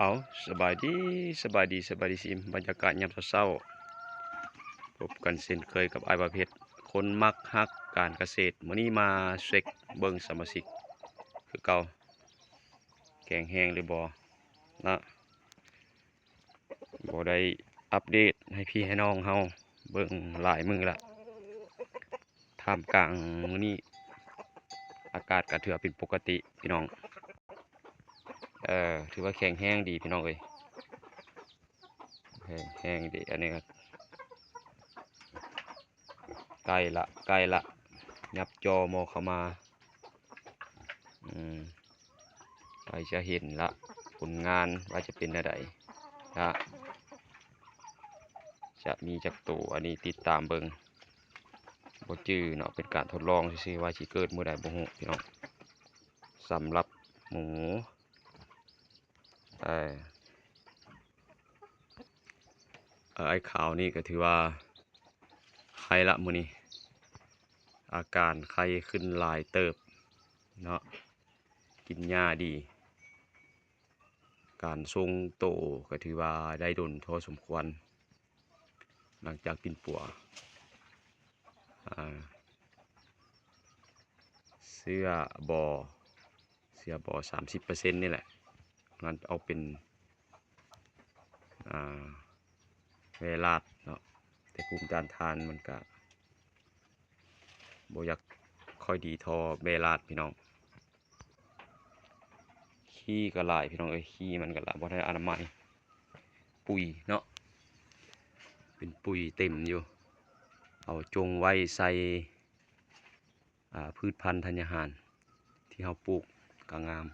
เอาสบายดีสิบรรยากาศยามเช้าๆพบกันเช่นเคยกับอ้ายประเภทคนมักฮักการเกษตรมื้อนี้มาเช็คเบิ่งสมาชิกคือเก่าแข็งแรงหรือบ่นะบ่ได้อัปเดตให้พี่ให้น้องเฮาเบิ่งหลายมื้อละท่ามกลางมื้อนี้อากาศก็ถือว่าเป็นปกติพี่น้องถือว่าแข็งแรงดีพี่น้องเอ้ยแข็งแรงดีอันนี้ก็ใกล้ละยับจอมอเข้ามาใครจะเห็นละผลงานว่าจะเป็นอะไรนะจะมีจักตัวอันนี้ติดตามเบิงบ่จื้อเนาะเป็นการทดลองซื่อๆว่าสิเกิดมื้อใดบ่ฮู้พี่น้องสำหรับหมูเอ่อไอ้ขาวนี่ก็ถือว่าไข้ละมื้อนี้อาการไข้ขึ้นหลายเติบเนาะกินยาดีการทรงโตก็ถือว่าได้ดลพอสมควรหลังจากกินปัวเสื้อบอ30%นี่แหละงั้นเอาเป็นเวลาดเนาะแต่ภูมิต้านทานมันก็บ่อยากค่อยดีทอเวลาดพี่น้องขี้ก็หลายพี่น้องเอ้ยขี้มันก็หลายบ่ได้อนามัยปุ๋ยเนาะเป็นปุ๋ยเต็มอยู่เอาจงไว้ใส่พืชพันธุ์ธัญญาหารที่เราปลูกก็งาม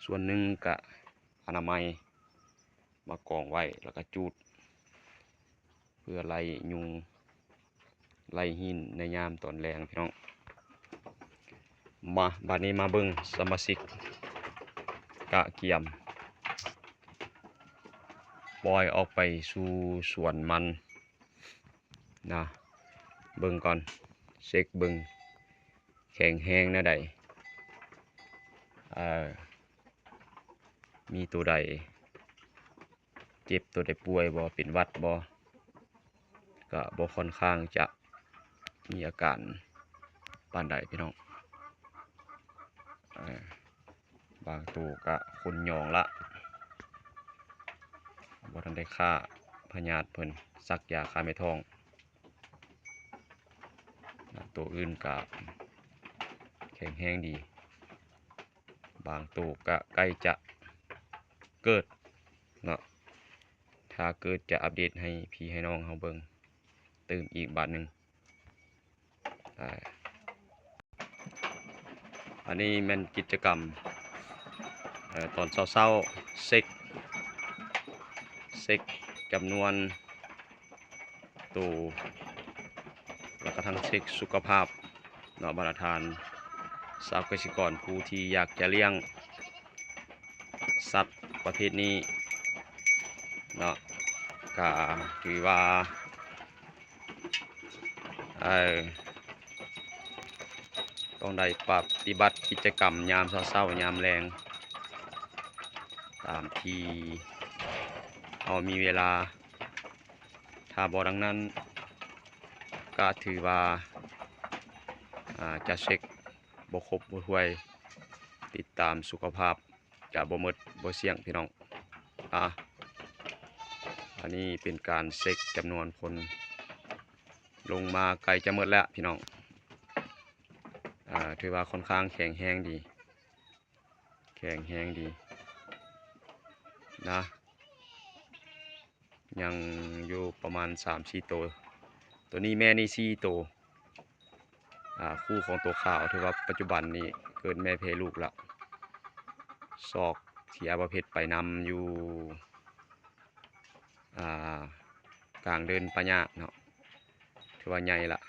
ส่วนหนึ่งก็อนามัยมากองไว้แล้วก็จูดเพื่อไล่ยุงไล่หินในยามตอนแรงพี่น้องมาบัดนี้มาเบิ่งสมาชิกกะเกียมปล่อยออกไปสู่สวนมันนะเบิ่งก่อนเช็คเบิ่งแข็งแรงแนวใดมีตัวใดเจ็บตัวใดป่วยบ่เป็นหวัดบ่ก็บ่ค่อนข้างจะมีอาการปานใดพี่น้องบางตัวก็คนหยองละบ่ทันได้ฆ่าพยาธิเพิ่นซักยาฆ่าแม่ท้องตัวอื่นก็แข็งแรงดีบางตัวก็ใกล้จะเกิดเนาะถ้าเกิดจะอัปเดตให้พี่ให้น้องเฮาเบิ่งตื่นอีกบาทหนึ่งอันนี้แม่นกิจกรรมตอนเช้าๆเช็คจำนวนตัวแล้วก็ทั้งเช็คสุขภาพเนาะบรรทานชาวเกษตรกรผู้ที่อยากจะเลี้ยงสัตว์ประเภทนี้เนาะก็ถือว่าต้องได้ปฏิบัติกิจกรรมยามเช้ายามแรงตามที่เอามีเวลาถ้าบ่ดังนั้นก็ถือว่าจะเช็คบ่ครบบ่ถ้วยติดตามสุขภาพจะบ่หมดบ่เสี่ยงพี่น้องอันนี้เป็นการเช็คจำนวนคนลงมาไกลจะหมดแล้วพี่น้องถือว่าค่อนข้างแข็งแรงดีนะยังอยู่ประมาณ 3-4 ตัวนี้แม่นี่4ตัวคู่ของตัวขาวถือว่าปัจจุบันนี้เกิดแม่เพลูกละศอกที่อาประเภทไปนำอยู่กลางเดินปัญญาเนาะถือว่าใหญ่ละ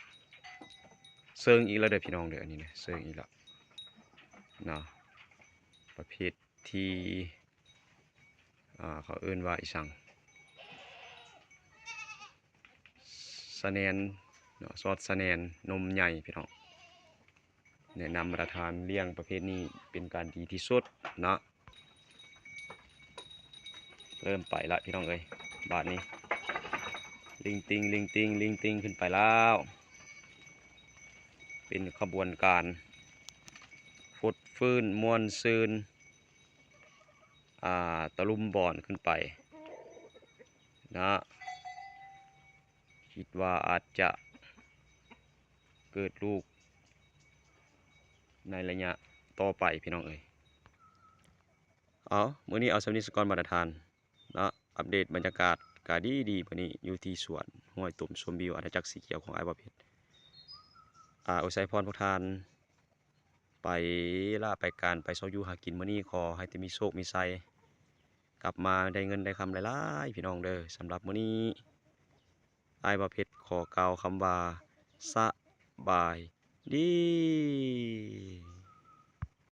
เซิงอีกแล้วเด้อพี่น้องเด้ออันนี้นะเซิงอีกแล้วเนาะประเภทที่เขาเอิ้นว่าอีสังสะแนนเนาะซอสสะแนนนมใหญ่พี่น้องแนะนำมาตรฐานเลี้ยงประเภทนี้เป็นการดีที่สุดเนาะ เริ่มไปละพี่น้องเอ้ยบาทนี้ลิงติงลิงติงลิงติงขึ้นไปแล้วเป็นขบวนการฟดฟื้นมวนซืนตะลุมบอนขึ้นไปนะคิดว่าอาจจะเกิดลูกในระยะต่อไปพี่น้องเอ้ยเอามื้อนี้เอาสำนิสกรมาตรฐานนะอัปเดตบรรยากาศกาดีดีมื้อนี้อยู่ที่สวนห้วยตุ่มชมวิวอาณาจักรสีเขียวของไอ้บ่าวเพชรอุทัยพรพวกทานไปล่าไปการไปเซาอยู่หากินมื้อนี้ขอให้แต่มีโชคมีชัยกลับมาได้เงินได้คำหลายๆพี่น้องเด้อสำหรับมื้อนี้ไอ้บ่าวเพชรขอกล่าวคำว่าสบายดี